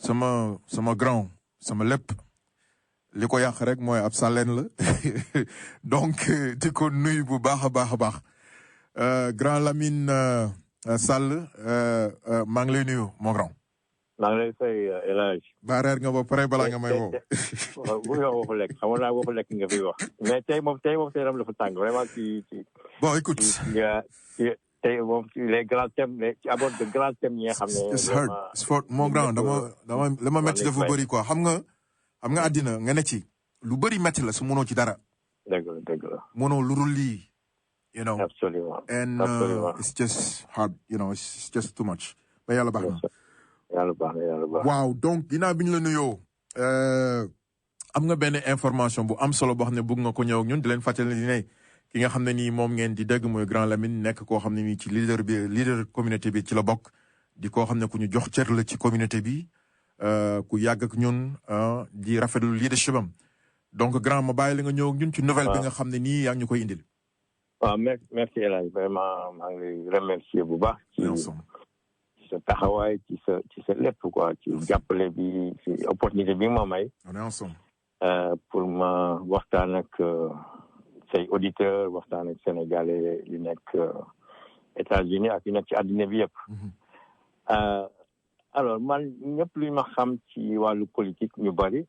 sama grand sama lépp li ko yàq rek mooy ab sàlleen la donc di ko nuyu bu baax a baax grand Lamine Sall maa ngi lay nuyu mon grand. maa ngi lay fay El Hadj. ba reer nga ba pare balaa nga may woo. bu ñu waxu lekk xamoon naa waxu lekk nga fi wax mais tey moom yaram dafa tàng vraiment ci. bon écoute. tey moom les grands thèmes ci abord de grands thèmes yi nga xam ne. it's hard it's for mon grand dama li ma métti dafa bëri quoi xam nga àddina nga ne ci lu bëri métti la su mënoo ci dara. dëgg la. mënoo lu dul lii. you know. Absolument. And it's just hard, you know, it's just too much. Mais yàlla baax na. yàlla baax na. waaw donc ginnaaw bi ñu la nuyoo. am nga benn information bu am solo boo xam ne bëgg nga ko ñëw ak ñun di leen fàttali ne ki nga xam ne nii moom ngeen di dégg mooy grand Lamine nekk koo xam ne nii ci leader communauté bi ci la bokk. di koo xam ne ku ñu jox cër la ci communauté bi ku yàgg ak ñun di rafetlu leadership am donc grand ma bàyyi la nga ñëw ak ñun ci nouvelle bi nga xam ne nii yaa ngi ñu koy indil. waaw merci El Hadj vraiment maa ngi lay remercier bu baax. ci sa taxawaay ci sa lépp quoi ci jàppale bi ci opportunité bi ma may. on est ensemble. pour ma waxtaan ak say auditeurs waxtaan ak sénégalais yu nekk États-Unis ak yu nekk ci àddina bi yëpp. alors man ñëpp lu ma xam ci wàllu politique ñu bari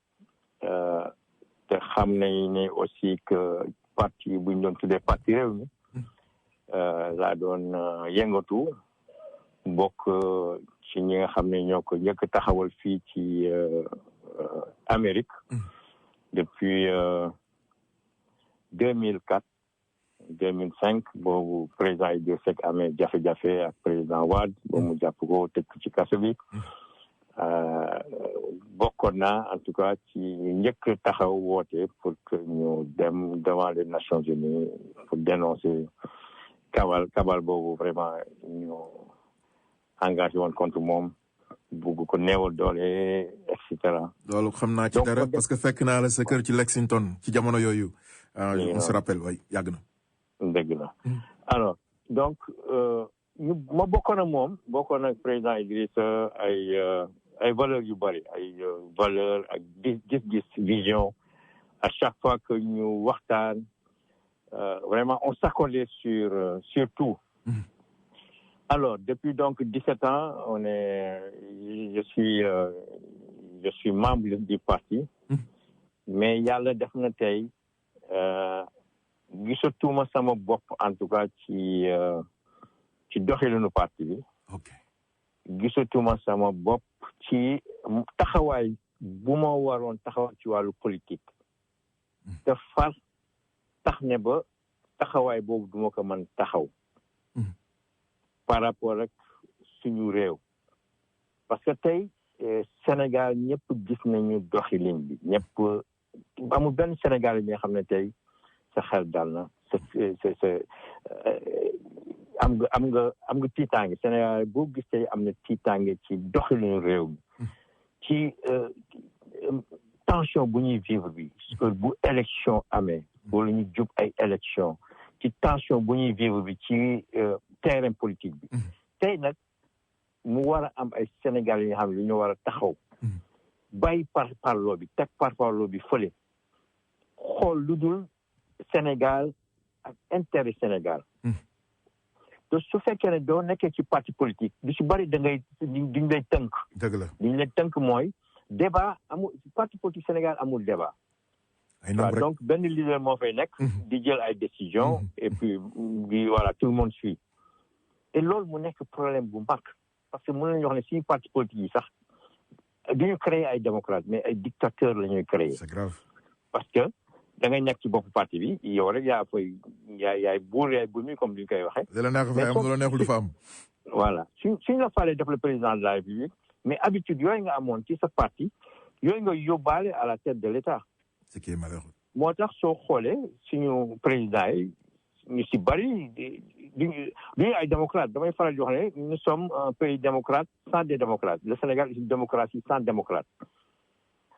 te xam nañ ne aussi que. parti bu ñu doon tuddee parti réew mi laa doon yëngatu bokk ci ñi nga xam ne ñoo ko njëkk taxawal fii ci Amérique depuis 2004 2005 boobu président Idrissa Seck amee jafe-jafe ak président Wade ba mu jàpp ko tëj ci kaso bi bokkoon naa en tout cas ci njëkk taxaw woote pour que ñu dem devant les Nations Unies pour dénoncer kabal boobu vraiment ñu engagé woon contre moom bugg ko néewal doole et cetera. loolu xam naa ci dara parce que fekk naa la sa kër ci Lexington ci jamono yooyu. on se rappelle waay yàgg na. dëgg la alors donc ma bokkoon ak président Idrissa ay valeurs yu bari ay valeurs ak gis-gis vision à chaque fois que ñu waxtaan vraiment on s'accordait sur tout. Alors depuis donc 17 ans je suis membre du parti mais yàlla def na tey gisatuma sama bopp en tout cas ci doxalinu parti bi. gisatuma sama bopp ci taxawaay bu ma waroon taxaw ci wàllu politique te far tax ne ba taxawaay boobu duma ko mën taxaw par rapport ak suñu réew parce que tey Sénégal ñëpp gis nañu doxalin bi ñëpp amul benn Sénégal yi nga xam ne tey sa xel dal na am nga tiitaange Sénégal boo gis tey am na tiitaange ci doxalinu réew mi ci tension bu ñuy vivre bi bu élection amee wala ñu jub ay élection ci tension bu ñuy vivre bi ci terrain politique bi tey nag mu war a am ay Sénégalais yi nga xam ne lu ñu war a taxaw bàyyi parparloo bi teg parparloo bi fële xool lu dul Sénégal ak intérêt Sénégal te su fekkee ne doo nekkee ci parti politique du si bari duñ lay tënk. dëgg la duñ lay tënk mooy débat amul parti politique Sénégal amul débat. donc benn leader moo fay nekk. di jël ay décisions. et puis voilà tout le monde suit. et loolu mu nekk problème bu mag parce que mën nañu wax ne suñu parti politique yi sax duñu créer ay démocrates mais ay dictateurs la ñuy créer. c'est grave parce que da ngay nekk ci bopp parti bi yow rek yaay buur yaay bu mi comme ni ñu koy waxee. da la neex fa am la neexul du fa am. voilà suñ la falee def le président de la République mais habitude yooyu nga amoon ci sa parti yooyu nga yóbbaale à la tête de l'État. ce qui est malheureux. moo tax soo xoolee suñu président yi ñu si bari duñu ay démocrates damay faral di wax ne nous sommes un pays démocrate sans des démocrates le Sénégal est une démocratie sans démocrate.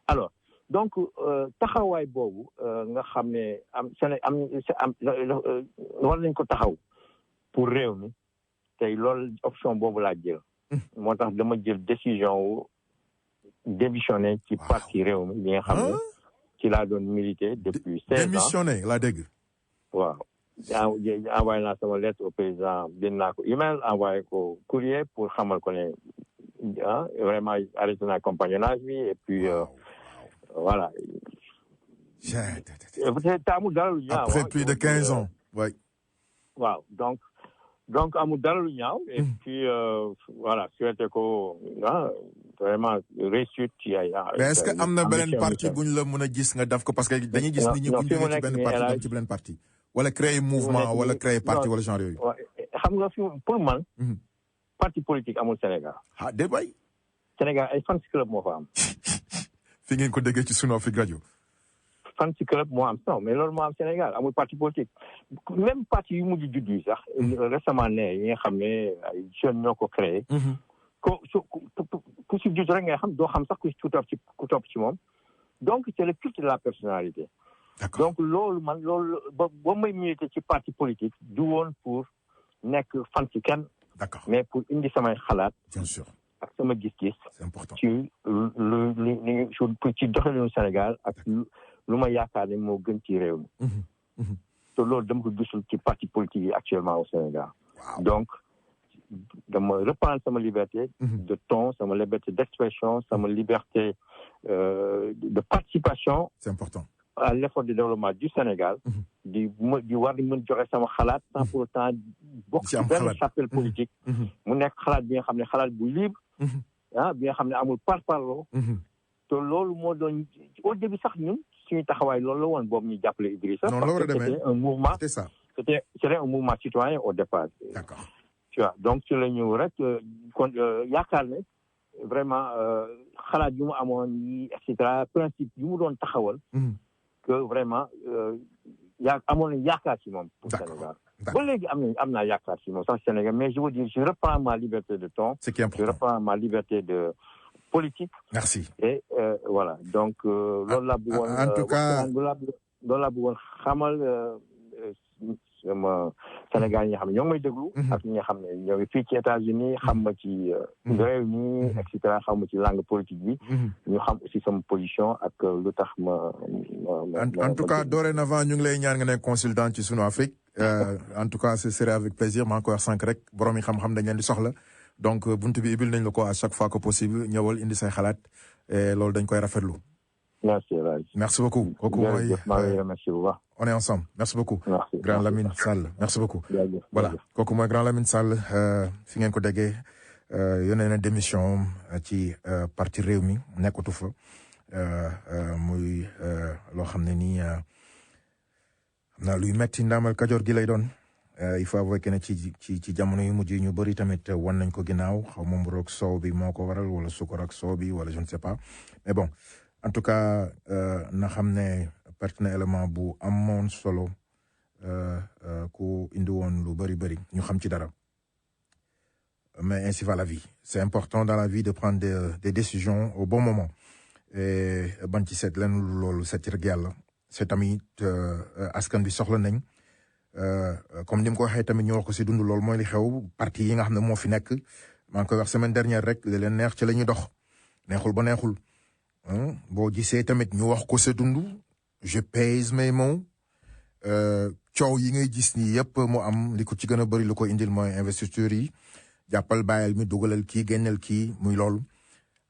alors donc taxawaay boobu nga xam ne war nañ ko taxaw pour réew mi tey loolu option boobu laa jël. moo tax dama jël décision wu démissionné ci parti Rewmi bi nga xam ne ci laa doon milité depuis 16 ans. Démissionné laa dégg. waaw envoyé naa sama lettre au président bind naa ko email envoyé ko courrier pour xamal ko ne vraiment arrêté naa compagnonnage bi et puis voilà. amul dara lu ñaaw après plus de 15 ans. oui. waaw donc amul dara lu ñaaw. et puis voilà souhaité ko vraiment réussite ci ay. mais est-ce que am na beneen parti bu ñu la mën a gis nga def ko parce que dañuy gis nit ñi bu ñu jógee ci benn parti dem ci beneen parti. wala créer mouvement wala créer parti wala genre yooyu. xam nga fi pour man. parti politique amul Sénégal. ah déet waay. Sénégal ay fans club moo fa am. fi ngeen ko déggee ci sunu Afrique Radio. fans club moo am mais loolu moo am Sénégal amul parti politique même parti yu mujj judd yi sax. récemment ne yi nga xam ne ay jeunes ñoo ko créé. ku si judd rek nga xam doo xam sax ku topp ci moom donc c'est le culte de la personnalité. donc loolu ba may milité ci parti politique du woon pour nekk fan ci kenn. d'accord mais pour indi samay xalaat. bien sûr ak sama gis-gis. c'est important ci ci doxalinu Sénégal ak lu ma yaakaar ne moo gën ci réew mi. te loolu dama ko gisul ci parti politique yi actuellement au Sénégal. donc dama reprendre sama liberté de ton, sama liberté d'expression, sama liberté de participation. C'est important. À l'effort de développement du Sénégal. di war di mën joxe sama xalaat sans pour autant bokk ci benn chapelle politique. mu nekk xalaat bi nga xam ne xalaat bu libre. bi nga xam ne amul parparloo. te loolu moo doon au début sax ñun suñu taxawaay loolu la woon boobu ñu jàppale Idrissa. non loolu c'était un mouvement. c'était ça. c'était un mouvement citoyen au départ. D'accord. Tu vois donc ci la ñu rek kon yaakaar ne vraiment xalaat yu mu amoon yi et cetera principe yu mu doon taxawal. que vraiment amoon nañu yaakaar ci moom. pour Sénégal ba léegi am naa yaakaar ci moom sax Sénégal mais je veux dire je reprends ma liberté de ton. C'est qui est important. Je reprends ma liberté de politique. Merci. Et voilà donc loolu laa bëggoon. En tout cas loolu laa bëggoon xamal sama Sénégal yi nga xam ne ñoo ngi may déglu. ak ñi nga xam ne ñoo ngi fii ci États-Unis xam ma ci réew mi et cetera xam ma ci langue politique bi. ñu xam aussi sama position ak lu tax ma. en tout cas dorénavant ñu ngi lay ñaan nga nekk consultant ci sunu Afrique. en tout cas ce serait avec plaisir maa ngi koy wax sànq rek borom yi xam-xam dañ leen di soxla donc buntu bi ibil nañ la ko à chaque fois que possible ñëwal indi say xalaat loolu dañ koy rafetlu. Merci El Hadj. Merci beaucoup. kooku mooy merci bu baax. on est ensemble merci beaucoup. Merci. Grand Lamine Sall merci beaucoup. Jaajëf. voilà kooku mooy Grand Lamine Sall fi ngeen ko déggee yónnee na démission ci parti Rewmi nekkatu fa muy loo xam ne nii xam naa luy metti ndaamal Kajoor gi lay doon il faut avouer que ne ci jamono yu mujj ñu bëri tamit wan nañ ko ginnaaw xaw ma mburu ak soow bi moo ko waral wala sukkur ak soow bi wala je ne sais pas mais bon en tout cas na xam ne perte na élément bu amoon solo ku indi woon lu bëri ñu xam ci dara mais ainsi va la vie c'est important dans la vie de prendre des décisions au bon moment et ban ci seet leen loolu seet ci rek yàlla c'est tamit askan bi soxla nañ comme ni mu ko waxee tamit ñu wax ko si dund loolu mooy li xew parti yi nga xam ne moo fi nekk maa ngi koy wax semaine dernière rek li leen neex ci la ñuy dox neexul ba neexul boo gisee tamit ñu wax ko sa dund je pèse mes mots coow yi ngay gis nii yëpp mu am li ko ci gën a bëri lu ko indil mooy investiture yi jàppal bàyyal mi dugalal kii génneel kii muy loolu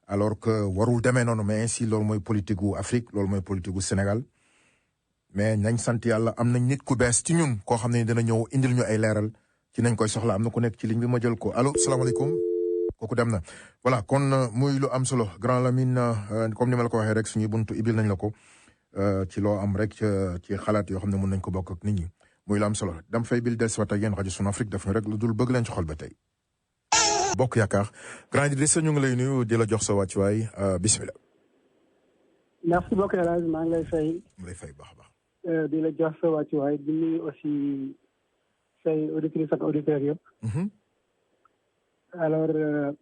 alors que warul demee noonu mais ainsi loolu mooy politique gu Afrique loolu mooy politique gu Sénégal mais nañ sant yàlla am nañ nit ku bees ci ñun koo xam ne dina ñëw indil ñu ay leeral ci nañ koy soxla am na ku nekk ci ligne bi ma jël ko allo salaamaaleykum kooku dem na voilà kon muy lu am solo Grand Lamine comme ni ma la ko waxee rek suñuy buntu ibil nañ la ko ci loo am rek ci xalaat yoo xam ne mën nañ ko bokk ak nit ñi muy lu am solo dam fay bil del siwat ak yéen rajo Sunu Afrique daf ñu rek lu dul bëgg leen ci xol ba tey bokk yaakaar Grand Idrissa ñu ngi lay nuyu di la jox sa wàccuwaay bismillah. merci beaucoup El Hadj maa ngi lay fay. mu lay fay baax a baax. di la jox sa wàccuwaay di nuyu aussi say auditrices ak auditeurs yëpp. alors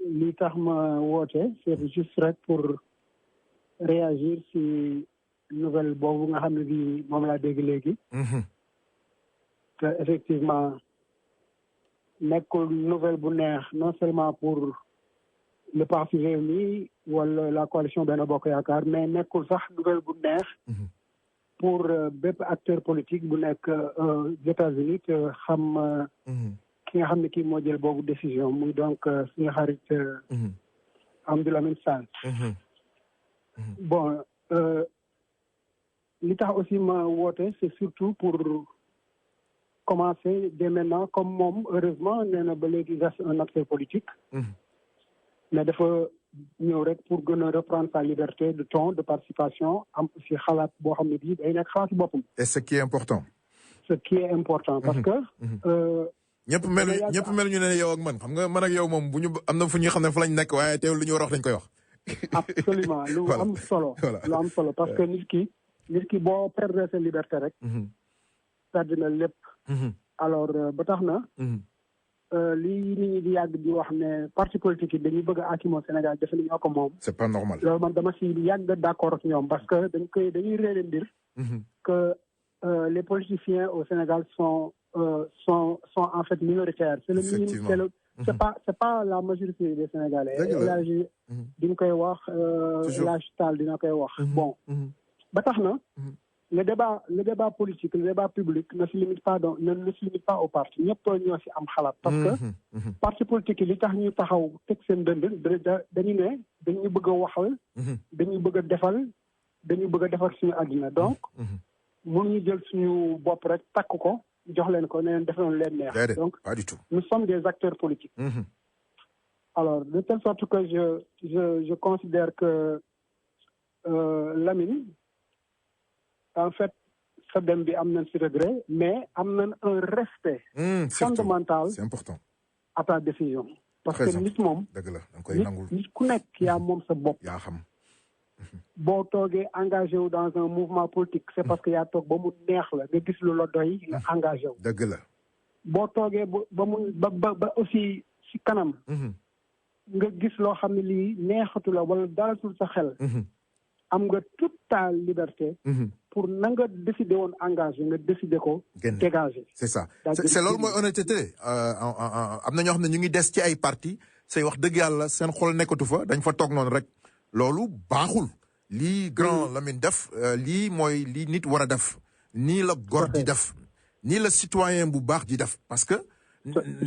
li tax ma woote c'est juste rek pour réagir si nouvelle boobu nga xam ne bii moom laa dégg léegi. te effectivement nekkul nouvelle bu neex non seulement pour le parti Rewmi wala la coalition Benno Bokk Yaakaar mais nekkul sax nouvelle bu neex pour bépp acteur politique bu nekk aux États-Unis te xam ki nga xam ne kii moo jël boobu décision muy donc suñu xarit Amadou Lamine Sall bon li tax aussi ma woote c'est surtout pour commencer dès maintenant comme moom heureusement nee na ba léegi reste un acteur politique mais dafa ñëw rek pour gën a reprendre sa liberté de ton de participation am aussi xalaat boo xam ne bii day nekk xalaat boppam. et ce qui est important. ce qui est important parce que. ñëpp mel ñu ne yow ak man xam nga man ak yow moom bu ñu am na fu ñuy xam ne fa lañ nekk waaye teewul lu ñu war a wax dañ koy wax. absolument lu am solo. lu am solo parce que nit ki boo perdre sa liberté rek. perdre na lépp. alors ba tax na. lii nit ñi di yàgg di wax ne parti politique yi dañuy bëgg a aakimoo Sénégal defe ni ñoo ko moom. c'est pas normal. loolu man dama si yàgg d'accord ak ñoom parce que dañuy réere mbir. que les politiciens au Sénégal sont en fait minoritaires. C'est le minimum, c'est pas la majorité des Sénégalais. Là di nga koy wax. Elhadji Tall dina koy wax. Bon ba tax na. Le débat politique, le débat public ne se limite pas au parti. ñëpp ñoo ci am xalaat. parce que parti politique yi li tax ñu taxaw teg seen dënd dañu ne dañu bëgg a waxal. dañu bëgg a defar suñu àddina donc. mënuñu jël suñu bopp rek takk ko jox leen ko ne leen defal leen neex. donc pas du tout. nous sommes des acteurs politiques. Alors de telle sorte que je considère que Lamine. En fait, sa dem bi am nañ ci regret, mais am nañ un respect fondamental. C'est important. À ta décision. Parce que nit moom. dëgg la da nga koy nangul nit ku nekk yaa moom sa bopp. yaa xam. boo toogee engagé wu dans un mouvement politique c'est parce que yaa toog ba mu neex la nga gis lu la doy nga engagé wu. dëgg la. boo toogee ba aussi ci kanam. nga gis loo xam ne lii neexatu la wala dalatul sa xel. am nga toute ta liberté. pour na nga décider woon engagé nga décider ko. dégager. c'est ça c'est loolu mooy honnêteté. am na ñoo xam ne ñu ngi des ci ay parti say wax dëgg yàlla seen xol nekkatu fa dañ fa toog noonu rek loolu baaxul. lii grand Lamine def lii mooy lii nit war a def. nii la góor di def. nii la citoyen bu baax di def parce que.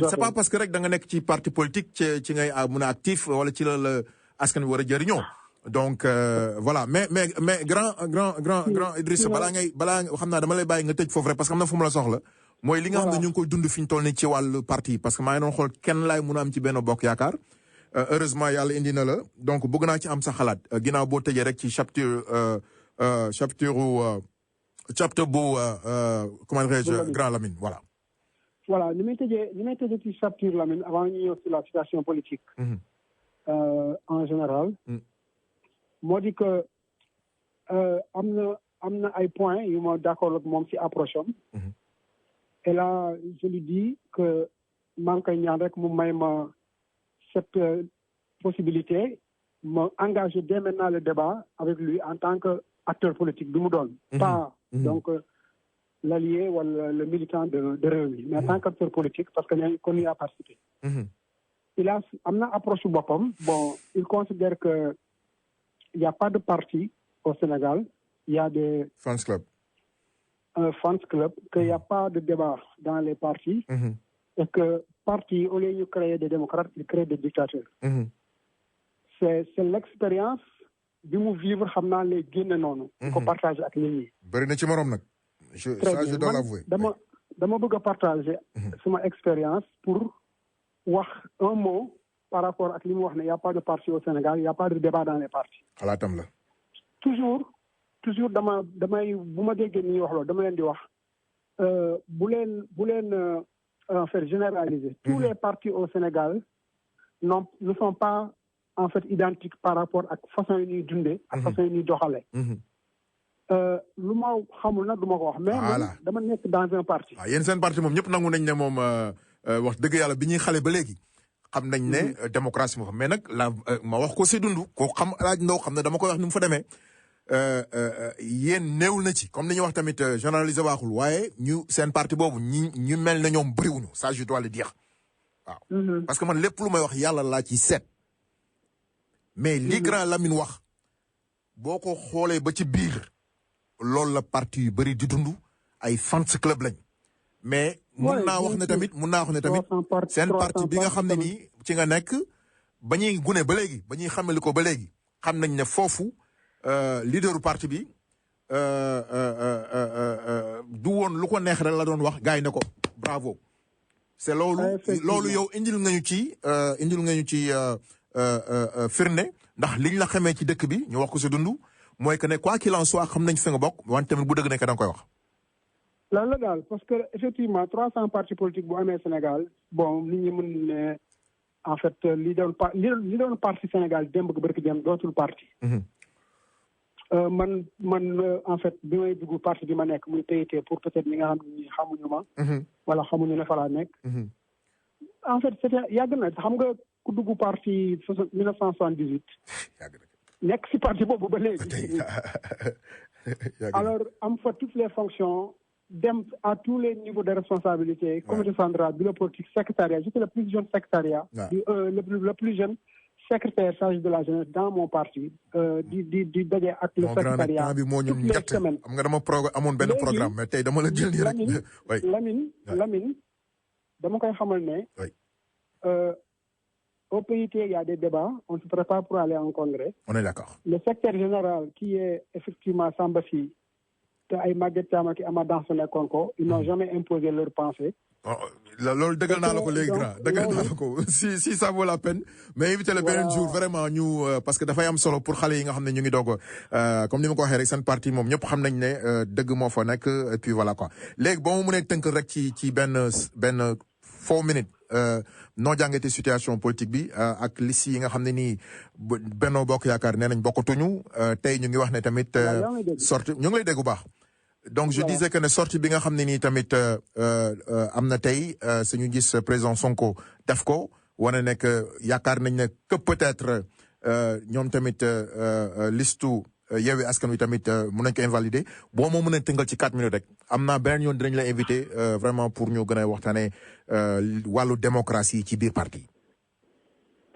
c'est pas parce que rek da nga nekk ci parti politique ci ngay mun a actif wala ci la askan wi war a jëriñoo. donc voilà mais grand Idrissa balaa xam naa dama lay bàyyi nga tëj foofu rek parce que am na fu mu la soxla. mooy li nga xam ne ñu ngi koy dund fi ñu toll nii ci wàllu parti parce que maa ngi doon xool kenn laay mun a am ci Benno Bokk Yaakaar. heureusement yàlla indi na la donc bëgg naa ci am sa xalaat ginnaaw boo tëjee rek ci chapitre bu comment dirais-je grand Lamine voilà. voilà ni may tëjee ci chapitre Lamine avant ñu ñëw sur la situation politique. en général. moo di que am na ay points yu ma d'accord ak moom ci approche am. et là je lui dis que maa ngi koy ñaan rek mu may ma cette possibilité ma engager dès maintenant le débat avec lui en tant que acteur politique bi mu doon. pas donc l'allié wala le militant de Rewmi mais en tant qu'acteur politique parce que ñooñu kon ñu a participé. am na approche boppam bon il considère que il n'y a pas de parti au Sénégal. Il y a des... Fans club. Un fans club, qu'il n'y a pas de débat dans les partis. Et que partis, au lieu de créer des démocrates, ils créent des dictateurs. C'est l'expérience du mou vivre, xamna les guiné nonou. Ko partager ak nit ñi. Bari na ci morom nak. Je dois l'avouer. Dama bëgg partager sama expérience pour wax un mot par rapport ak li mu wax ne y' a pas de parti au Sénégal y' a pas de débat dans les partis. xalaatam la. toujours damay bu ma déggee ni ñuy wax loolu dama leen di wax bu leen en fait généraliser. tous les partis au Sénégal ne sont pas en fait identiques par rapport ak façon yi ñuy dundee. ak façon yi ñuy doxalee. lu ma xamul nag du ma ko wax. mais dama nekk dans un parti. waaw yéen seen parti moom ñëpp nangu nañ ne moom wax dëgg yàlla bi ñuy xale ba léegi. xam nañ ne démocratie moo xam mais nag ma wax ko si dund ko xam laaj ndaw xam ne dama koy wax ni mu fa demee yéen néewul na ci comme ni ñuy wax tamit généraliser waaxul waaye ñu seen parti boobu ñu mel na ñoom bëriwuñu ça je dois le dire waaw. parce que man lépp lu may wax yàlla laa ci seet mais li grand Lamine wax boo ko xoolee ba ci biir loolu la parti yu bëri di dund ay fans club lañ mais mun naa wax ne tamit seen parti bi nga xam ne nii ci nga nekk ba ñuy gune ba léegi ba ñuy xamali ko ba léegi xam nañ ne foofu leaderu parti bi du woon lu ko neex rek la doon wax gars yi ne ko bravo c'est loolu yow indil nga ñu ci firnde ndax liñ la xamee ci dëkk bi ñu wax ko sa dund mooy que ne quoi qu'il en soit xam nañ fi nga bokk wante tamit bu dëgg nekk da nga koy wax. lan la daal parce que effectivement 300 partis politiques bu amee Sénégal bon nit ñi mën ne en fait li doon parti Sénégal démb ak barki dem dootul parti. man en fait bi may dugg parti bi ma nekk muy PIT pour peut-être ñi nga xam ne xamuñu ma. wala xamuñu ne fa laa nekk. en fait c'était yàgg na xam nga ku dugg parti 1978. yàgg na nekk si parti boobu ba léegi. alors am fa toutes les fonctions dem à tous les niveaux de responsabilité. comité central bureau politique secrétariat j'étais le plus jeune secrétariat. le plus jeune secrétaire chargé de la jeunesse dans mon parti. di daje ak le secrétariat toutes les semaines. am nga dama amoon benn programme mais tey dama la jël nii rek. Lamine dama koy xamal ne. Au PIT, il y a des débats. On se prépare pour aller en congrès. On est d'accord. Le secrétaire général, qui est effectivement Sambassi, et Maguette Tamaki et Amadan Sonekonko, ils n'ont jamais imposé leurs pensées. loolu dëggal naa la ko léegi grand dëggal naa la ko si ça vaut la peine mais invité le beneen jour vraiment ñu parce que dafay am solo pour xale yi nga xam ne ñu ngi doog comme ni ma ko waxee rek seen parti moom ñëpp xam nañ ne dëgg moo fa nekk et puis voilà quoi léegi boo ma mënee tënk rek ci benn 4 minutes noo jàngatee situation politique bi ak liste yi nga xam ne nii Benno Bokk Yaakaar nee nañ bokkatuñu tey ñu ngi wax ne tamit sorti ñu ngi lay dégg bu baax donc je disais que ne sortie bi nga xam ne nii tamit am na tey suñu gis président Sonko def ko wane ne que yaakaar nañ ne que peut-être ñoom tamit listu Yewwi Askan Wi tamit mën nañ ko invalider boo moo mën a tëngal ci 4 minutes rek am naa beneen yoon dinañ la invité vraiment pour ñu gën a waxtaanee wàllu démocratie ci biir parti.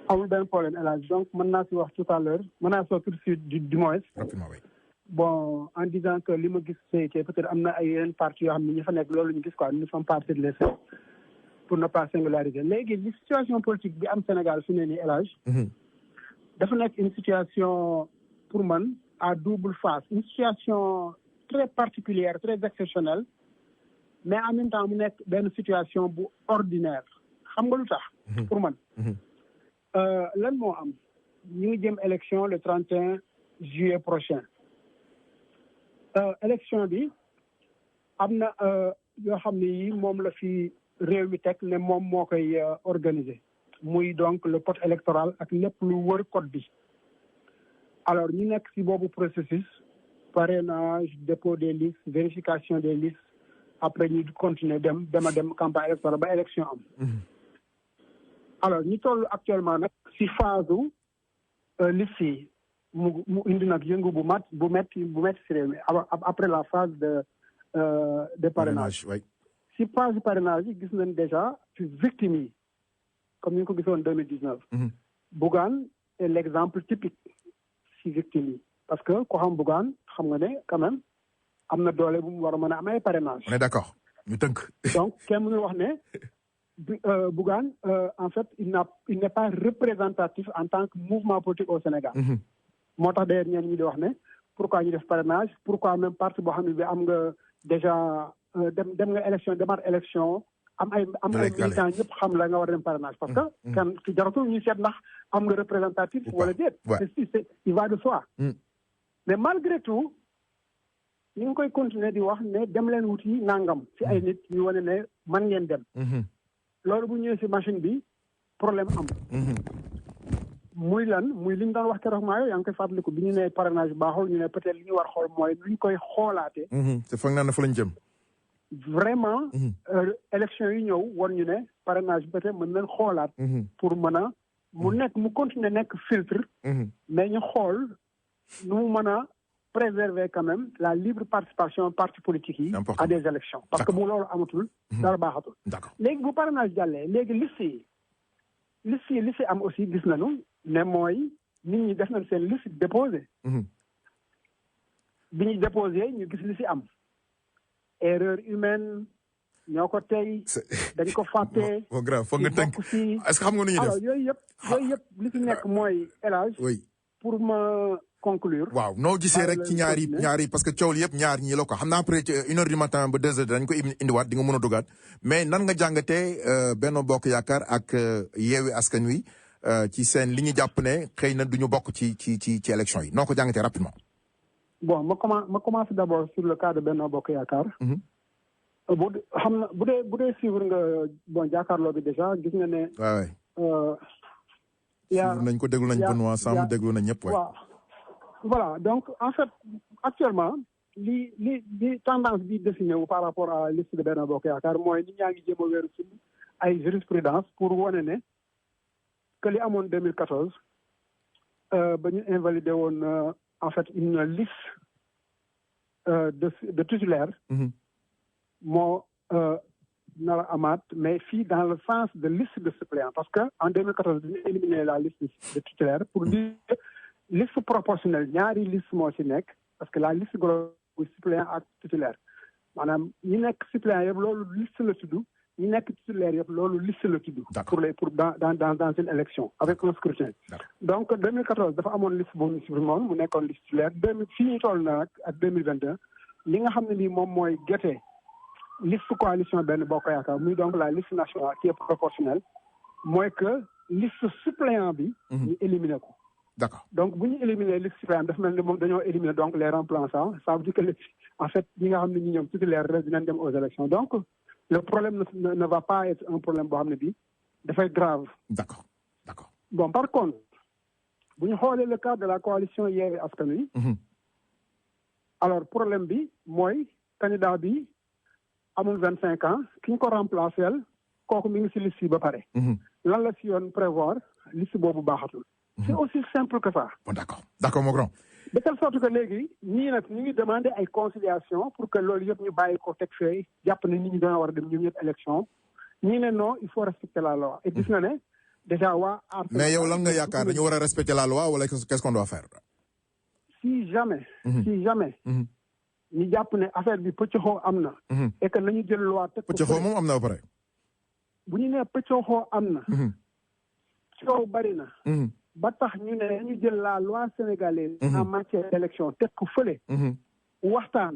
amul benn problème El Hadj donc mën naa si wax tout à l'heure mën naa soo tout de suite du moins. rapidement oui. bon en disant que li ma gis CIT peut-être am na ay yeneen parti yoo xam ne ñi fa nekk loolu ñu gis quoi nous sommes pas de les faire pour ne pas singulariser léegi li situation politique bi am Sénégal fi ne nii El Hadj dafa nekk une situation pour man à double face une situation très particulière très exceptionnelle mais en même temps mu nekk benn situation bu ordinaire xam nga lu tax pour man lan moo am ñu ngi jëm élection le 31 juillet prochain élection bi am na yoo xam ne yi moom la fi réew mi teg ne moom moo koy organiser muy donc le code électoral ak lépp lu wër code bi alors ñu nekk ci boobu processus parrainage dépôt des listes vérification des listes après ñu continuer dem campagne électorale ba élection am alors ñu toll actuellement nag ci phase u liste yi mu indi nag yëngu bu metti ci réew mi après la phase de parrainage ci phase de parrainage yi gis nañ déjà ci victimes yi comme ni ñu ko gisoon 2019 Bougane est l'exemple typique ci victimes yi parce que ko xam Bougane xam nga ne quand même am na doole bu mu war a mën a am ay parrainage. On est d'accord ñu tënk. donc kenn mënul wax ne Bougane en fait il n'est pas représentatif en tant que mouvement politique au Sénégal. moo tax d'ailleurs ñeen ñi di wax ne pourquoi ñu def parrainage pourquoi même parti boo xam ne bi am nga déjà dem nga élection demaat élection am ay militants ñëpp xam la nga war a dem parrainage parce que kan jaratul ñu seet ndax am nga représentatif wala déet il va de soi mais malgré tout ñu ngi koy continuer di wax ne dem leen wuti nangam ci ay nit ñu wane ne man ngeen dem loolu bu ñëwee ci machine bi problème am muy li ñu doon wax keroog maa yaa ngi koy fàttaliku bi ñu ne parrainage baaxul ñu ne peut-être li ñu war xool mooy lu ñu koy xoolaatee. te foog naa ne fa lañ jëm. vraiment. élection yi ñëw war ñu ne parrainage peut-être mën nañ xoolaat. pour mën a mu nekk mu continuer nekk filtre. mais ñu xool nu mu mën a préserver quand même la libre participation parti politique yi. à des élections parce que bu loolu amatul. dara baaxatul. léegi bu parrainage jàllee léegi liste yi am aussi gis nañu ne mooy nit ñi def nañ seen liste déposé. bi ñu déposé ñu gis li si am. erreur humaine ñoo ko tey dañ ko fàtte. bon grave foog nga tënk est-ce que xam nga nu ñuy def. alors yooyu yëpp li ci nekk mooy élage. oui pour ma conclure. waaw noo gisee rek ci ñaari parce que coow li yëpp ñaar ñii la ko xam naa après 1h du matin ba 2h dañ ko indiwaat di nga mën a dugaat mais nan nga jàngatee Benno Bokk Yaakaar ak Yewwi Askan Wi ci seen li ñu jàpp ne xëy na du ñu bokk ci élection yi noo ko jàngatee rapidement. bon ma commence d'abord sur le cas de Benno Bokk Yaakaar. bu dee suivre nga bon jàkkaarloo bi déjà gis nga ne. waaw suivre nañ ko déglu nañ Benoît Sam déglu nañ ñëpp waay. voilà donc en fait actuellement li tendance bi dessiné wu par rapport à la liste de Benno Bokk Yaakaar mooy nit ñaa ngi jéem a wéeru ci ay jurisprudence pour wane ne que li amoon 2014 ba ñu invalidé woon en fait une liste de titulaires. moo nar a amaat mais fii dans le sens de liste de suppléants parce que en 2014 dañu éliminé la liste de titulaires pour dire liste proportionnelle ñaari liste moo ci nekk parce que la liste globale suppléant ak titulaire maanaam ñi nekk suppléant yëpp loolu liste la tudd ñi nekk titulaire yëpp loolu liste la tudd pour dans une élection avec un scrutin donc 2014 dafa amoon liste boobu ñu supprimé mu nekkoon liste titulaire fii ñu toll na nag ak 2021 li nga xam ne nii moom mooy gete liste coalition Benno Bokk Yaakaar muy donc la liste nationale qui est proportionnelle mooy que liste suppléant bi ñu éliminer ko. D'accord. donc bu ñu éliminer liste suppléant dafa mel ni moom dañoo éliminer donc les remplaçants ça veut dire que en fait ñi nga xam ne ñi ñoom titulaire rek dinañ dem aux élections donc le problème ne va pas être un problème boo xam ne bii dafay grave. D'accord. bon par contre bu ñu xoolee le cas de la coalition Yewwi Askan Wi. alors problème bi mooy candidat bi amul 25 ans ki ñu ko remplacer kooku mi ngi ci liste yi ba pare. lan la ci yoon prévoir liste boobu baaxatul. c'est aussi simple que ça. bon d'accord mon grand. de telle sorte que léegi ñii nag ñu ngi demander ay conciliation pour que loolu yëpp ñu bàyyi ko teg fee jàpp ne nit ñi dañoo war a dem ñun ñëpp élection ñii ne non il faut respecter la loi. et gis nga ne déjà waa. mais yow lan nga yaakaar dañu war a respecter la loi wala qu'est-ce qu'on doit faire. si jamais. ñu jàpp ne affaire bi pëccëxoo am na. et que nañu jël loi teg ko. pëccëxoo moom am na ba pare. bu ñu nee pëccëxoo am na. coow bari na. ba tax ñu ne dañu jël la loi sénégalaise. en matière d'élection teg ko fële. waxtaan.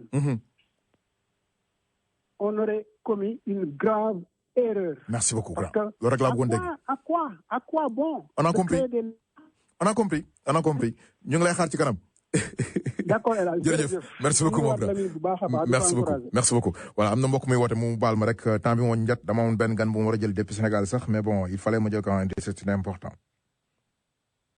on aurait commis une grave erreur. merci beaucoup parce que loolu rek laa bëggoon dégg. à quoi bon. on a compris ñu ngi lay xaar ci kanam. d'accord El Hadj jërëjëf merci beaucoup mon frère merci beaucoup voilà am na mbokk muy woote mu baal ma rek temps bi moo njat dama amoon benn gan bu ma war a jël depuis Sénégal sax mais bon il fallait ma jël quand même c'est important